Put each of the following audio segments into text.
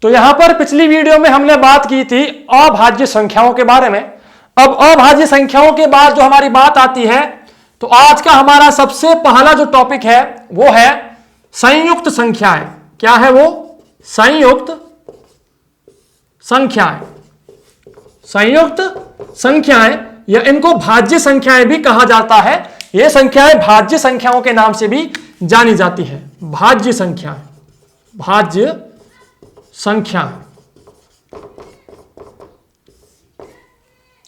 तो यहां पर पिछली वीडियो में हमने बात की थी अभाज्य संख्याओं के बारे में। अब अभाज्य संख्याओं के बाद जो हमारी बात आती है, तो आज का हमारा सबसे पहला जो टॉपिक है वो है संयुक्त संख्याएं। क्या है वो? संयुक्त संख्याएं। संयुक्त संख्याएं या इनको भाज्य संख्याएं भी कहा जाता है। ये संख्याएं भाज्य संख्याओं के नाम से भी जानी जाती है। भाज्य संख्याएं, भाज्य संख्याएं।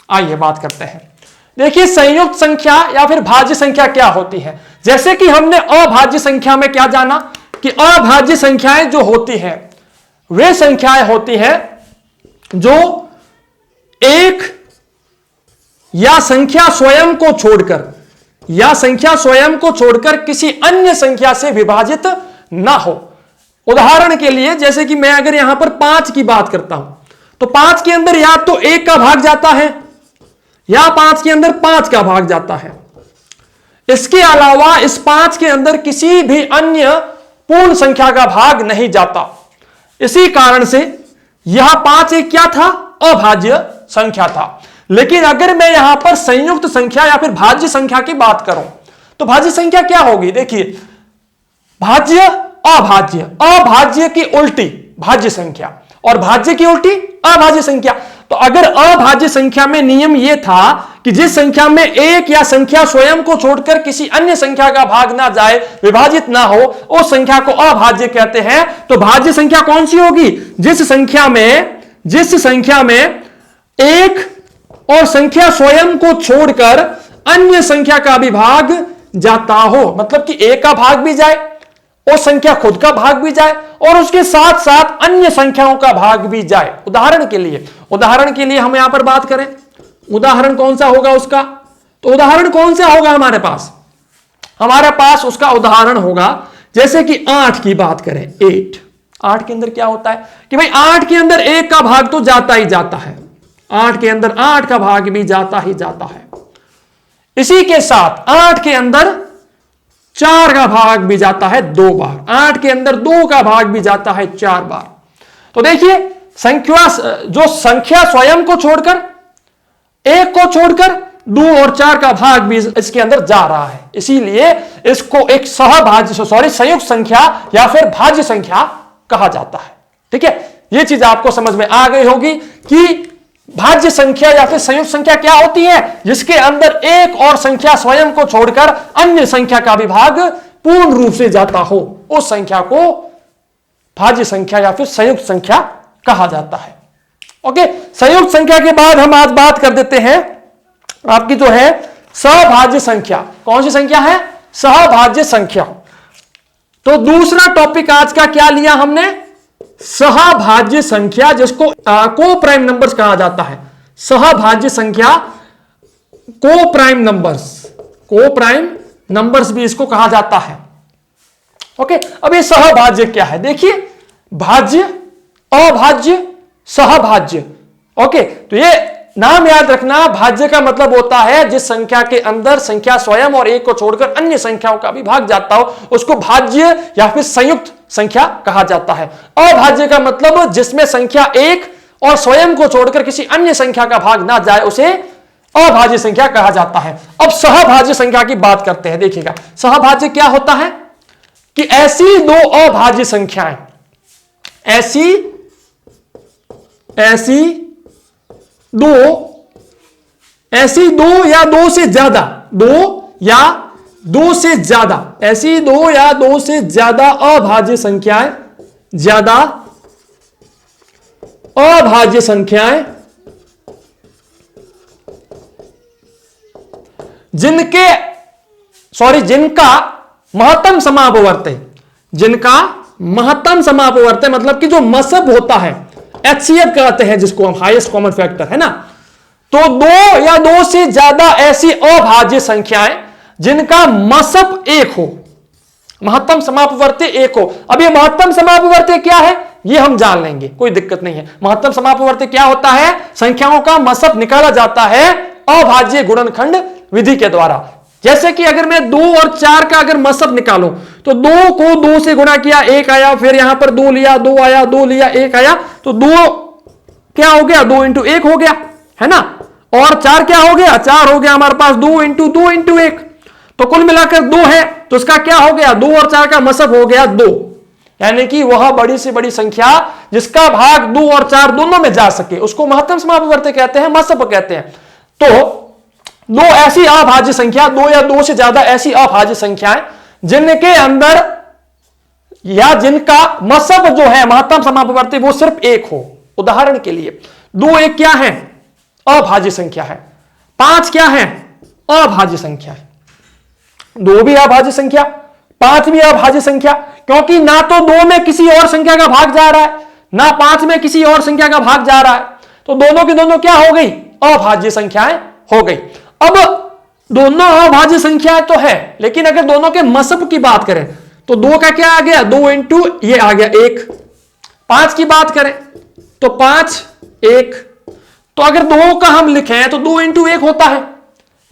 आइए बात करते हैं। देखिए संयुक्त संख्या या फिर भाज्य संख्या क्या होती है। जैसे कि हमने अभाज्य संख्या में क्या जाना कि अभाज्य संख्याएं जो होती है वे संख्याएं होती है जो एक या संख्या स्वयं को छोड़कर किसी अन्य संख्या से विभाजित ना हो। उदाहरण के लिए जैसे कि मैं अगर यहां पर 5 की बात करता हूं तो 5 के अंदर या तो 1 का भाग जाता है या 5 के अंदर 5 का भाग जाता है। इसके अलावा इस 5 के अंदर किसी भी अन्य पूर्ण संख्या का भाग नहीं जाता। इसी कारण से यह 5 एक क्या था? अभाज्य संख्या था। लेकिन अगर मैं यहां पर संयुक्त संख्या या फिर भाज्य संख्या की बात करूं तो भाज्य संख्या क्या होगी? देखिए भाज्य अभाज्य, अभाज्य की उल्टी भाज्य संख्या और भाज्य की उल्टी अभाज्य संख्या। तो अगर अभाज्य संख्या में नियम यह था कि जिस संख्या में एक या संख्या स्वयं को छोड़कर किसी अन्य संख्या का भाग ना जाए, विभाजित ना हो, उस संख्या को अभाज्य कहते हैं। तो भाज्य संख्या कौन सी होगी? जिस संख्या में एक और संख्या स्वयं को छोड़कर अन्य संख्या का भी भाग जाता हो। मतलब कि एक का भाग भी जाए और संख्या खुद का भाग भी जाए और उसके साथ साथ अन्य संख्याओं का भाग भी जाए। उदाहरण के लिए हम यहां पर बात करें, उदाहरण कौन सा होगा उसका? तो उदाहरण कौन सा होगा हमारे पास उसका उदाहरण होगा जैसे कि 8 की बात करें। 8 के अंदर क्या होता है कि भाई 8 के अंदर 1 का भाग तो जाता ही जाता है, 8 के अंदर 8 का भाग भी जाता ही जाता है। इसी के साथ 8 के अंदर 4 का भाग भी जाता है 2 बार, 8 के अंदर 2 का भाग भी जाता है 4 बार। तो देखिए संख्या स्वयं को छोड़कर, 1 को छोड़कर 2 और 4 का भाग भी इसके अंदर जा रहा है। इसीलिए इसको एक संयुक्त संख्या या फिर भाज्य संख्या कहा जाता है। ठीक है, यह चीज आपको समझ में आ गई होगी कि भाज्य संख्या या फिर संयुक्त संख्या क्या होती है? जिसके अंदर एक और संख्या स्वयं को छोड़कर अन्य संख्या का भी भाग पूर्ण रूप से जाता हो, उस संख्या को भाज्य संख्या या फिर संयुक्त संख्या कहा जाता है। ओके, संयुक्त संख्या के बाद हम आज बात कर देते हैं आपकी जो है सहभाज्य संख्या। कौन सी संख्या है? सहभाज्य संख्या। तो दूसरा टॉपिक आज का क्या लिया हमने? सहभाज्य संख्या, जिसको को प्राइम नंबर्स कहा जाता है। सहभाज्य संख्या, को प्राइम नंबर्स भी इसको कहा जाता है। ओके, अब ये सहभाज्य क्या है? देखिए भाज्य, अभाज्य, सहभाज्य। ओके, तो ये नाम याद रखना। भाज्य का मतलब होता है जिस संख्या के अंदर संख्या स्वयं और एक को छोड़कर अन्य संख्याओं का भी भाग जाता हो, उसको भाज्य या फिर संयुक्त संख्या कहा जाता है। अभाज्य का मतलब जिसमें संख्या एक और स्वयं को छोड़कर किसी अन्य संख्या का भाग ना जाए, उसे अभाज्य संख्या कहा जाता है। अब सहभाज्य संख्या की बात करते हैं। देखिएगा सहभाज्य क्या होता है कि ऐसी दो अभाज्य संख्याएं, ऐसी दो या दो से ज्यादा, ऐसी दो या दो से ज्यादा अभाज्य संख्याएं जिनका महत्तम समापवर्त है, मतलब कि जो मसब होता है, HCF कहते हैं जिसको हम, हाईएस्ट कॉमन फैक्टर, है ना। तो दो या दो से ज्यादा ऐसी अभाज्य संख्याएं जिनका मसब एक हो, महत्तम समापवर्ती एक हो। अब ये महत्तम समापवर्ती क्या है ये हम जान लेंगे, कोई दिक्कत नहीं है। महत्तम समापवर्ती क्या होता है? संख्याओं का मसब निकाला जाता है अभाज्य गुणनखंड विधि के द्वारा। जैसे कि अगर मैं 2 और 4 का अगर मसब निकालूं तो 2 को 2 से गुणा किया 1 आया, फिर यहां पर 2 लिया 2 आया, 2 लिया 1 आया, तो 2 क्या हो गया 2 इंटू 1 हो गया, है ना। और 4 क्या हो गया 4 हो गया हमारे पास 2 इंटू 2 इंटू 1, तो कुल मिलाकर 2 है, तो इसका क्या हो गया 2 और 4 का मसब हो गया 2, यानी कि वह बड़ी से बड़ी संख्या जिसका भाग 2 और 4 दोनों में जा सके उसको महत्तम समापवर्ती कहते हैं, मसब कहते हैं। तो 2 ऐसी अभाज्य संख्या, 2 या 2 से ज्यादा ऐसी अभाज्य संख्याएं जिनके अंदर या जिनका मसब जो है महत्तम समापवर्ती वो सिर्फ 1 हो। उदाहरण के लिए 2 एक क्या है अभाज्य संख्या है, 5 क्या है अभाज्य संख्या है, 2 भी अभाज्य संख्या, 5 भी अभाज्य संख्या, क्योंकि ना तो 2 में किसी और संख्या का भाग जा रहा है ना 5 में किसी और संख्या का भाग जा रहा है, तो दोनों की दोनों क्या हो गई अभाज्य संख्याएं हो गई। अब दोनों अभाज्य संख्याएं तो है, लेकिन अगर दोनों के मसब की बात करें तो 2 का क्या आ गया 2 इंटू ये आ गया 1, 5 की बात करें तो 5 1, तो अगर 2 का हम लिखें तो 2 इंटू 1 होता है,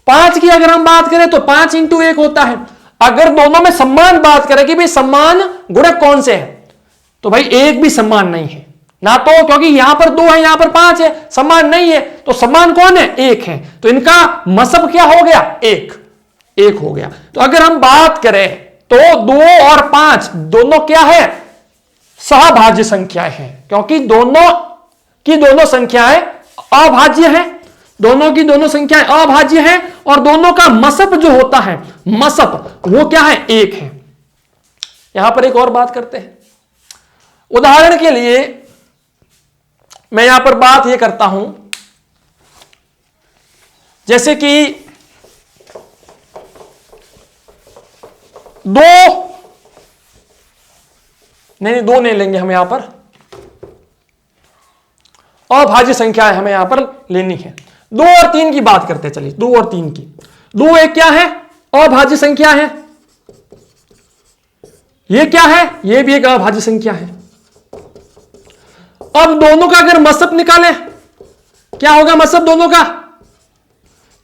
5 की अगर हम बात करें तो 5 इंटू 1 होता है। अगर दोनों में समान बात करें कि भाई समान गुणक कौन से हैं, तो भाई एक भी समान नहीं है ना, तो क्योंकि यहां पर 2 है यहां पर 5 है, समान नहीं है, तो समान कौन है 1 है, तो इनका मसब क्या हो गया 1 हो गया। तो अगर हम बात करें तो 2 और 5 दोनों क्या है सहभाज्य संख्याएं हैं, क्योंकि दोनों की दोनों संख्याएं अभाज्य हैं, दोनों की दोनों संख्याएं अभाज्य हैं, और दोनों का मसब जो होता है मसब वो क्या है 1 है। यहां पर एक और बात करते हैं, उदाहरण के लिए मैं यहां पर बात ये करता हूं, जैसे कि 2 नहीं लेंगे हम यहां पर, अभाज्य संख्याएं हमें यहां पर लेनी है। 2 और 3 की बात करते हैं, चलिए 2 और 3 की। 2 एक क्या है अभाज्य संख्या है, ये क्या है ये भी एक अभाज्य संख्या है। अब दोनों का अगर मसब निकालें क्या होगा मसब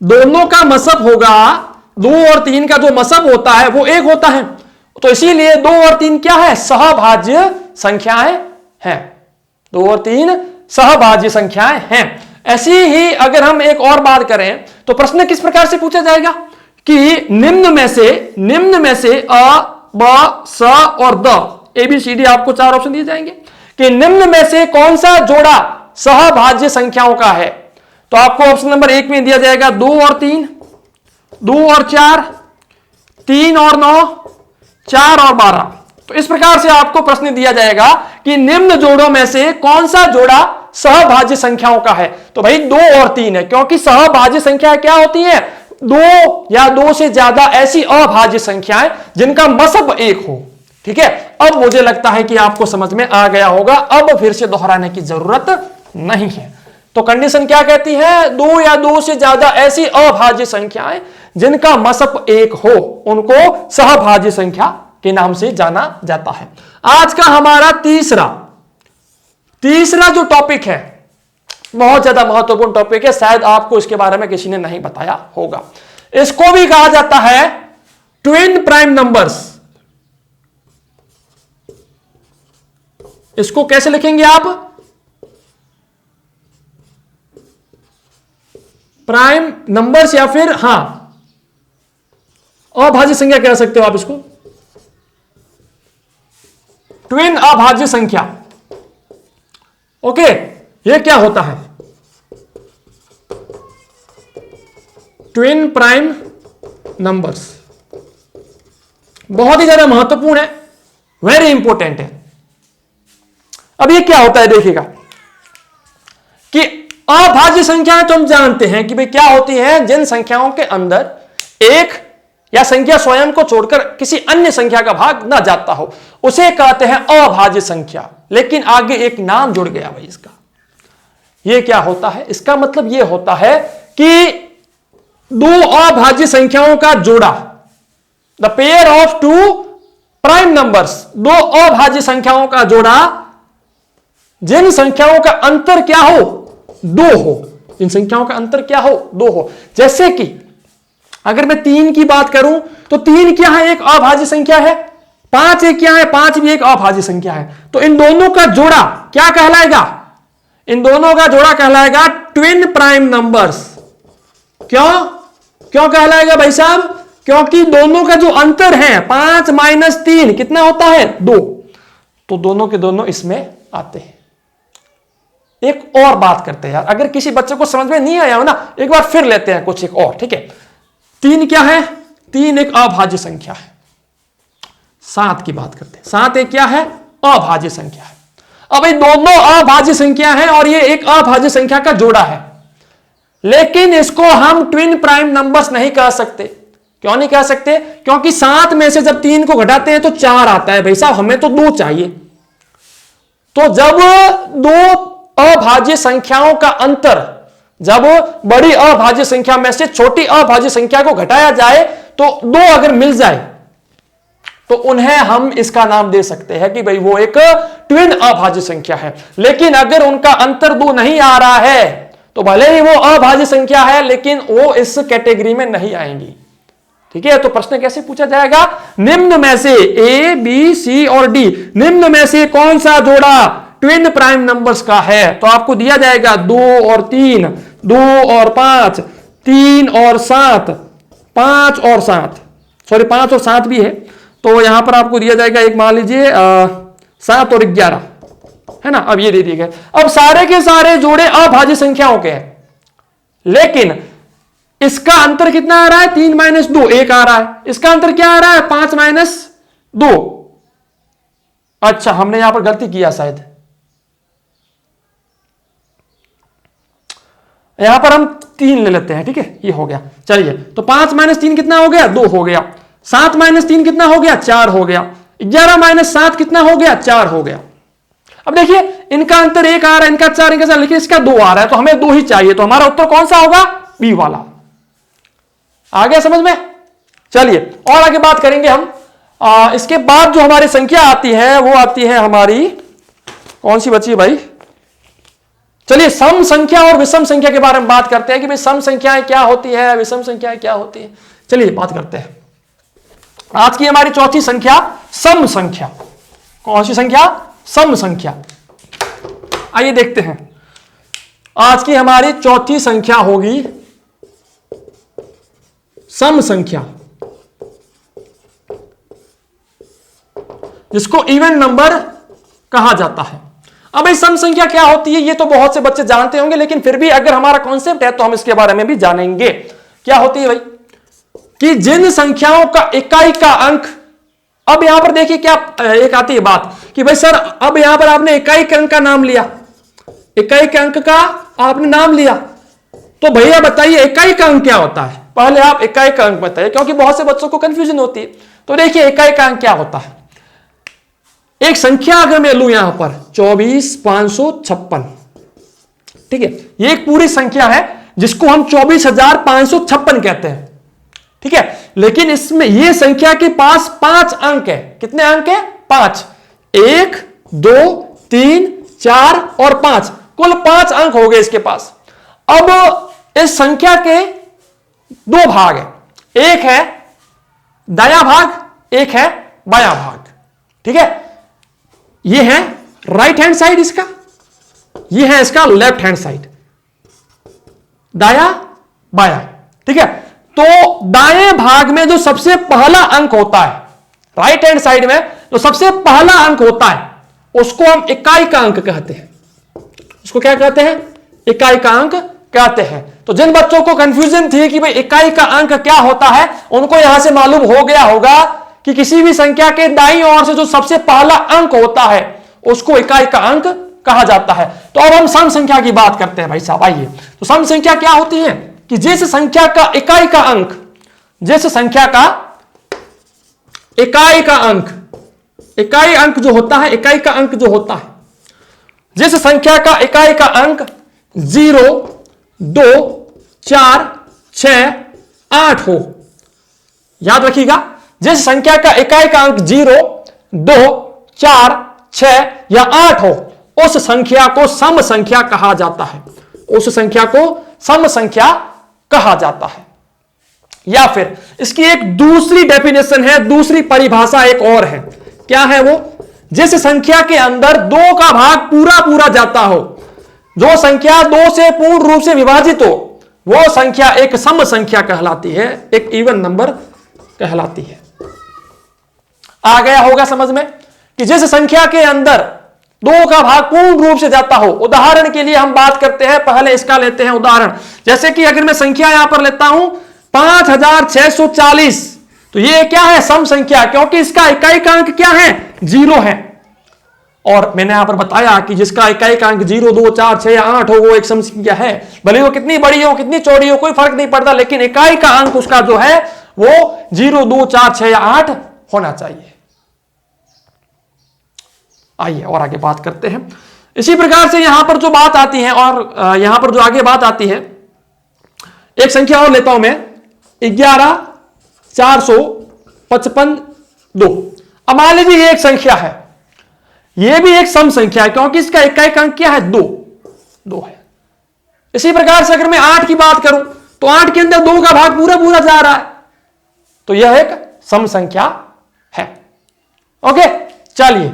दोनों का मसब होगा 2 और 3 का जो मसब होता है वो 1 होता है, तो इसीलिए 2 और 3 क्या है सहभाज्य संख्याएं हैं, 2 और 3 सहभाज्य संख्याएं हैं। ऐसी ही अगर हम एक और बात करें तो प्रश्न किस प्रकार से पूछा जाएगा कि निम्न में से अ ब स और द ABCD आपको 4 ऑप्शन दिए जाएंगे कि निम्न में से कौन सा जोड़ा सहभाज्य संख्याओं का है, तो आपको ऑप्शन नंबर 1 में दिया जाएगा 2 और 3, 2 और 4, 3 और 9, 4 और 12। तो इस प्रकार से आपको प्रश्न दिया जाएगा कि निम्न जोड़ों में से कौन सा जोड़ा सहभाज्य संख्याओं का है, तो भाई 2 और 3 है, क्योंकि सहभाज्य संख्या क्या होती है 2 या 2 से ज्यादा ऐसी अभाज्य संख्याएं जिनका मसब 1 हो। ठीक है, अब मुझे लगता है कि आपको समझ में आ गया होगा, अब फिर से दोहराने की जरूरत नहीं है। तो कंडीशन क्या कहती है 2 या 2 से ज्यादा ऐसी अभाज्य संख्याएं जिनका मसब 1 हो उनको सहभाज्य संख्या के नाम से जाना जाता है। आज का हमारा तीसरा जो टॉपिक है बहुत ज्यादा महत्वपूर्ण टॉपिक है, शायद आपको इसके बारे में किसी ने नहीं बताया होगा। इसको भी कहा जाता है ट्विन प्राइम नंबर्स। इसको कैसे लिखेंगे आप प्राइम नंबर्स, या फिर अभाज्य संख्या कह सकते हो आप इसको, ट्विन अभाज्य संख्या। ओके, ये क्या होता है ट्विन प्राइम नंबर्स, बहुत ही ज्यादा महत्वपूर्ण है, वेरी इंपॉर्टेंट है। अब ये क्या होता है देखिएगा कि अभाज्य संख्याएं तो हम जानते हैं कि भाई क्या होती हैं, जिन संख्याओं के अंदर एक या संख्या स्वयं को छोड़कर किसी अन्य संख्या का भाग ना जाता हो उसे कहते हैं अभाज्य संख्या। लेकिन आगे एक नाम जुड़ गया भाई इसका, ये क्या होता है, इसका मतलब ये होता है कि 2 अभाज्य संख्याओं का जोड़ा, the pair of 2 prime numbers, 2 अभाज्य संख्याओं का जोड़ा जिन संख्याओं का अंतर क्या हो 2 हो, जिन संख्याओं का अंतर क्या हो 2 हो। जैसे कि अगर मैं 3 की बात करूं तो 3 क्या है? एक अभाज्य संख्या है। 5 एक क्या है? 5 भी एक अभाज्य संख्या है। तो इन दोनों का जोड़ा क्या कहलाएगा? इन दोनों का जोड़ा कहलाएगा ट्विन प्राइम नंबर्स। क्यों क्यों कहलाएगा भाई साहब? क्योंकि दोनों का जो अंतर है 5 माइनस 3 कितना होता है? 2। तो दोनों के दोनों इसमें आते हैं। एक और बात करते हैं यार, अगर किसी बच्चे को समझ में नहीं आया हो ना, एक बार फिर लेते हैं कुछ एक और, ठीक है। 3 क्या है? 3 एक अभाज्य संख्या है। 7 की बात करते हैं। 7 एक क्या है? अभाज्य संख्या है। अब ये दोनों अभाज्य संख्या है और ये एक अभाज्य संख्या का जोड़ा है, लेकिन इसको हम ट्विन प्राइम नंबर्स नहीं कह सकते। क्यों नहीं कह सकते? क्योंकि 7 में से जब 3 को घटाते हैं तो 4 आता है। भाई साहब हमें तो 2 चाहिए। तो जब दो अभाज्य संख्याओं का अंतर, जब बड़ी अभाज्य संख्या में से छोटी अभाज्य संख्या को घटाया जाए तो 2 अगर मिल जाए तो उन्हें हम इसका नाम दे सकते हैं कि भाई वो एक ट्विन अभाज्य संख्या है। लेकिन अगर उनका अंतर 2 नहीं आ रहा है तो भले ही वो अभाज्य संख्या है लेकिन वो इस कैटेगरी में नहीं आएंगी। ठीक है, तो प्रश्न कैसे पूछा जाएगा? निम्न में से ए, बी, सी और डी, निम्न में से कौन सा जोड़ा ट्विन प्राइम नंबर्स का है? तो आपको दिया जाएगा 2 और 3, 2 और 5, 3 और 7, 5 और 7, सॉरी 5 और 7 भी है। तो यहां पर आपको दिया जाएगा एक, मान लीजिए 7 और 11 है ना। अब ये दे दिए गए। अब सारे के सारे जोड़े अभाज्य संख्याओं के हैं, लेकिन इसका अंतर कितना आ रहा है? 3 माइनस 2 1 आ रहा है। इसका अंतर क्या आ रहा है? 5 माइनस 2। अच्छा, हमने यहां पर गलती किया शायद। यहां पर हम 3 ले लेते हैं, ठीक है, ये हो गया। चलिए, तो 5 माइनस 3 कितना हो गया? 2 हो गया। 7 माइनस 3 कितना हो गया? 4 हो गया। 11 माइनस 7 कितना हो गया? 4 हो गया। अब देखिए, इनका अंतर 1 आ रहा है, इनका 4, इनका 4, लेकिन इसका 2 आ रहा है, तो हमें 2 ही चाहिए। तो हमारा उत्तर कौन सा होगा? बी वाला। आ गया समझ में? चलिए और आगे बात करेंगे हम। इसके बाद जो हमारी संख्या आती है वो आती है हमारी, कौन सी बची है भाई? चलिए, सम संख्या और विषम संख्या के बारे में बात करते हैं कि भाई सम संख्याएं क्या होती है, विषम संख्याएं क्या होती है। चलिए बात करते हैं। आज की हमारी चौथी संख्या सम संख्या। कौन सी संख्या? सम संख्या। आइए देखते हैं। आज की हमारी चौथी संख्या होगी सम संख्या, जिसको इवन नंबर कहा जाता है। अब ये सम संख्या क्या होती है ये तो बहुत से बच्चे जानते होंगे, लेकिन फिर भी अगर हमारा कॉन्सेप्ट है तो हम इसके बारे में भी जानेंगे। क्या होती है भाई? कि जिन संख्याओं का इकाई का अंक, अब यहां पर देखिए क्या एक आती है बात कि भाई सर अब यहां पर आपने इकाई के अंक का नाम लिया, इकाई के अंक का आपने नाम लिया, तो भैया बताइए इकाई का अंक क्या होता है? पहले आप इकाई का अंक बताइए, क्योंकि बहुत से बच्चों को कंफ्यूजन होती है। तो देखिए इकाई का अंक क्या होता है। एक संख्या अगर मैं लूं यहां पर 24,556, ठीक है, ये एक पूरी संख्या है जिसको हम 24,556 कहते हैं, ठीक है। लेकिन इसमें ये संख्या के पास 5 अंक है। कितने अंक है? 5। 1, 2, 3, 4 और 5, कुल 5 अंक हो गए इसके पास। अब इस संख्या के 2 भाग है, एक है दायां भाग, एक है बायां भाग, ठीक है। ये है राइट हैंड साइड इसका, ये है इसका लेफ्ट हैंड साइड, दाया बाया, ठीक है। तो दाएं भाग में जो सबसे पहला अंक होता है, राइट हैंड साइड में जो सबसे पहला अंक होता है उसको हम इकाई का अंक कहते हैं। उसको क्या कहते हैं? इकाई का अंक कहते हैं। तो जिन बच्चों को कंफ्यूजन थी कि भाई इकाई का अंक क्या होता है, उनको यहां से मालूम हो गया होगा कि किसी भी संख्या के दाईं ओर से जो सबसे पहला अंक होता है उसको इकाई का अंक कहा जाता है। तो अब हम सम संख्या की बात करते हैं भाई साहब। आइए, तो सम संख्या क्या होती है कि जिस संख्या का इकाई का अंक, जिस संख्या का इकाई का अंक, इकाई अंक जो होता है, इकाई का अंक जो होता है, जिस संख्या का इकाई का अंक 0, 2, 4, 6, 8 हो, याद रखिएगा, जिस संख्या का इकाई का अंक 0, 2, 4, 6 या 8 हो, उस संख्या को सम संख्या कहा जाता है। उस संख्या को सम संख्या कहा जाता है। या फिर इसकी एक दूसरी डेफिनेशन है, दूसरी परिभाषा एक और है। क्या है वो? जिस संख्या के अंदर 2 का भाग पूरा पूरा जाता हो, जो संख्या 2 से पूर्ण रूप से विभाजित हो, वो संख्या एक सम संख्या कहलाती है, एक इवन नंबर कहलाती है। आ गया होगा समझ में कि जिस संख्या के अंदर 2 का भाग पूर्ण रूप से जाता हो। उदाहरण के लिए हम बात करते हैं, पहले इसका लेते हैं उदाहरण। जैसे कि अगर मैं संख्या यहां पर लेता हूं 5640, तो ये क्या है? सम संख्या, क्योंकि इसका इकाई का अंक क्या है? 0 है। और मैंने यहां पर बताया कि जिसका इकाई का अंक 0, 2, 4, 6 या 8 हो, वो एक सम संख्या है। भले वो कितनी बड़ी हो, कितनी चौड़ी हो, कोई फर्क नहीं पड़ता, लेकिन इकाई का अंक उसका जो है वो 0, 2, 4, 6 या 8 होना चाहिए। आइए और आगे बात करते हैं। इसी प्रकार से यहां पर जो बात आती है, और यहां पर जो आगे बात आती है, एक संख्या और लेता हूं मैं, 11,455, 2। अब मान लीजिए ये एक संख्या है, ये भी एक सम संख्या है, क्योंकि इसका इकाई का अंक क्या है? 2 है। इसी प्रकार से अगर मैं 8 की बात करूं, तो 8 के अंदर 2 का भाग पूरा पूरा जा रहा है, तो यह एक सम संख्या है। ओके, चलिए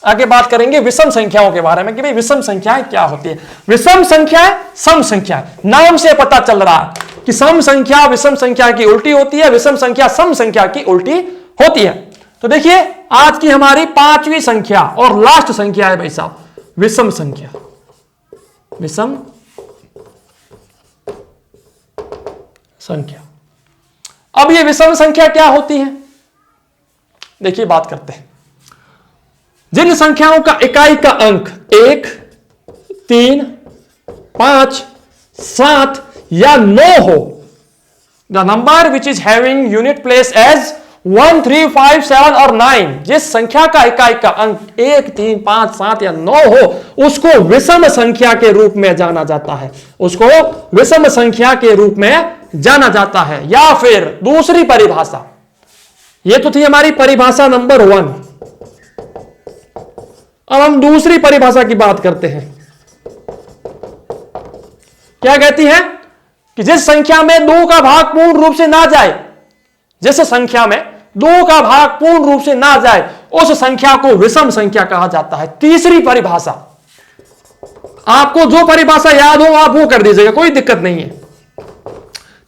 आगे बात करेंगे विषम संख्याओं के बारे में कि भाई विषम संख्याएं क्या होती है। विषम संख्याएं सम संख्या, नाम से पता चल रहा है कि सम संख्या विषम संख्या की उल्टी होती है, विषम संख्या सम संख्या की उल्टी होती है। तो देखिए आज की हमारी 5वीं संख्या और लास्ट संख्या है भाई साहब, विषम संख्या। विषम संख्या। अब ये विषम संख्या क्या होती है? देखिए बात करते हैं। जिन संख्याओं का इकाई का अंक 1, 3, 5, 7 या 9 हो, the number which is having unit place as 1, 3, 5, 7 और 9, जिस संख्या का इकाई का अंक 1, 3, 5, 7 या 9 हो, उसको विषम संख्या के रूप में जाना जाता है। उसको विषम संख्या के रूप में जाना जाता है। या फिर दूसरी परिभाषा, ये तो थी हमारी परिभाषा नंबर 1। अब हम दूसरी परिभाषा की बात करते हैं। क्या कहती है? कि जिस संख्या में 2 का भाग पूर्ण रूप से ना जाए, जिस संख्या में 2 का भाग पूर्ण रूप से ना जाए, उस संख्या को विषम संख्या कहा जाता है। तीसरी परिभाषा, आपको जो परिभाषा याद हो आप वो कर दीजिएगा, कोई दिक्कत नहीं है।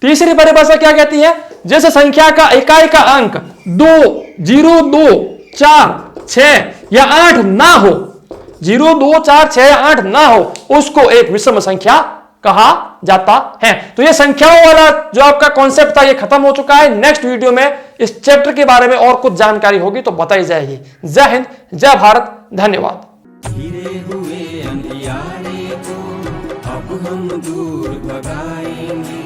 तीसरी परिभाषा क्या कहती है? जिस संख्या का इकाई का अंक 2, 0, 2, 4, 6 या 8 ना हो, 0, 2, 4, 6 या 8 ना हो, उसको एक विषम संख्या कहा जाता है। तो ये संख्याओं वाला जो आपका कॉन्सेप्ट था ये खत्म हो चुका है। नेक्स्ट वीडियो में इस चैप्टर के बारे में और कुछ जानकारी होगी तो बताई जाएगी। जय हिंद, जय भारत, धन्यवाद। घिरे हुए अंधियारे को अब हम दूर भगाएंगे,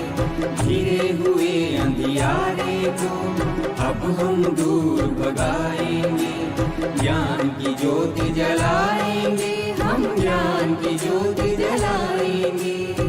घिरे हुए अंधियारे को अब हम दूर भगाएंगे, ज्ञान की ज्योति जलाएंगे, हम ज्ञान की ज्योति जलाएंगे।